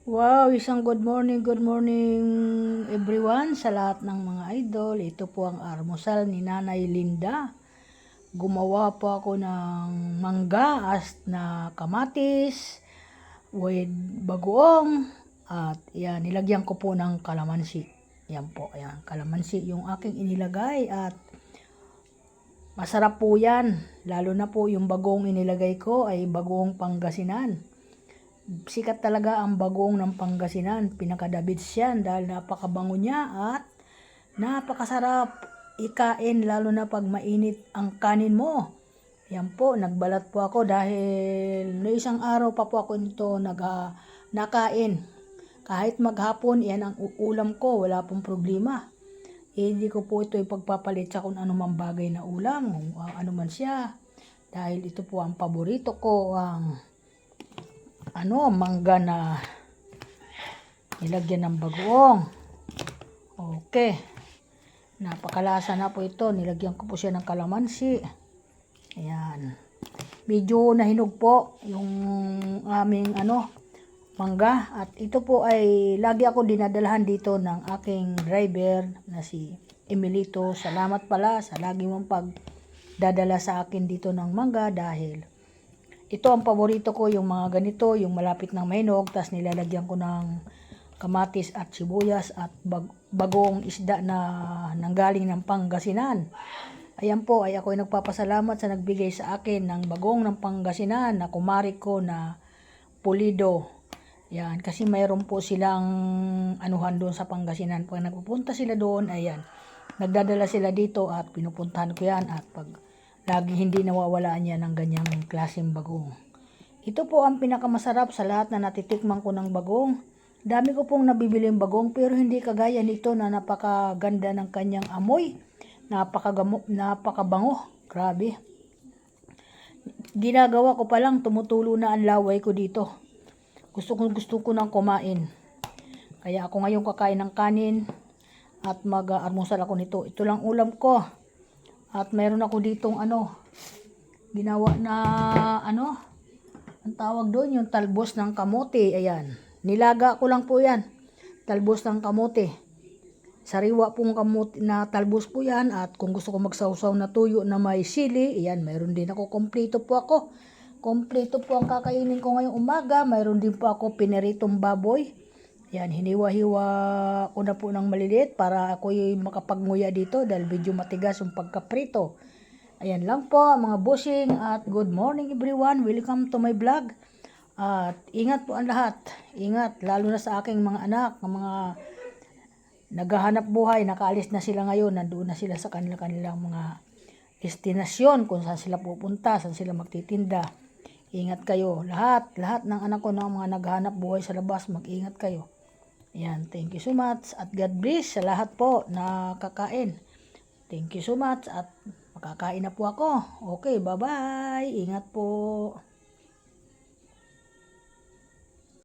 Wow, isang good morning everyone sa lahat ng mga idol. Ito po ang almusal ni Nanay Linda. Gumawa po ako ng mangga na kamatis with bagoong at yan, nilagyan ko po ng kalamansi. Yan po, yan, kalamansi yung aking inilagay at masarap po yan. Lalo na po yung bagoong inilagay ko ay bagoong Pangasinan. Sikat talaga ang bagoong ng Pangasinan. Pinakadabits yan dahil napakabango niya at napakasarap ikain lalo na pag mainit ang kanin mo. Yan po, nagbalat po ako dahil no isang araw pa po ako nito nakain. Kahit maghapon, yan ang ulam ko, wala pong problema. Hindi ko po ito ipagpapalit sa kung anumang bagay na ulam, kung ano man siya. Dahil ito po ang paborito ko, ang mangga na nilagyan ng bagoong. Okay. Napakalasa na po ito. Nilagyan ko po siya ng kalamansi. Ayan. Medyo nahinog po yung aming mangga. At ito po ay lagi ako dinadalahan dito ng aking driver na si Emilito. Salamat pala sa lagi mong pagdadala sa akin dito ng mangga dahil ito ang paborito ko, yung mga ganito, yung malapit ng mahinog, tapos nilalagyan ko ng kamatis at sibuyas at bagong isda na nanggaling ng Pangasinan. Ayan po, ay ako'y nagpapasalamat sa nagbigay sa akin ng bagong ng Pangasinan na kumari ko na pulido. Yan, kasi mayroon po silang anuhan doon sa Pangasinan. Pag nagpupunta sila doon, ayan, nagdadala sila dito at pinupuntahan ko yan at pag lagi hindi nawawalaan niya ng ganyang klaseng bagong. Ito po ang pinakamasarap sa lahat na natitikman ko ng bagong. Dami ko pong nabibiling bagong pero hindi kagaya nito na napakaganda ng kanyang amoy. Napakabango. Grabe. Ginagawa ko pa lang, tumutulo na ang laway ko dito. Gusto ko nang kumain. Kaya ako ngayon kakain ng kanin at mag-almusal ako nito. Ito lang ulam ko. At mayroon ako ditong ginawa na ang tawag doon, yung talbos ng kamote. Ayan, nilaga ko lang po yan, talbos ng kamote, sariwa pong kamote na talbos po yan. At kung gusto ko magsawsaw na tuyo na may sili, ayan, mayroon din ako. Kompleto po ang kakainin ko ngayong umaga. Mayroon din po ako pineritong baboy. Yan, hiniwa-hiwa ko na po ng maliliit para ako'y makapagmuya dito dahil medyo matigas yung pagkaprito. Ayan lang po mga bossing at good morning everyone. Welcome to my vlog. At ingat po ang lahat. Ingat, lalo na sa aking mga anak, mga naghahanap buhay, nakaalis na sila ngayon, nandoon na sila sa kanilang mga destinasyon, kung saan sila pupunta, saan sila magtitinda. Ingat kayo. Lahat ng anak ko ng mga naghahanap buhay sa labas, mag-ingat kayo. Ayan, thank you so much at God bless sa lahat po na kakain. Thank you so much at makakain na po ako. Okay, bye-bye. Ingat po.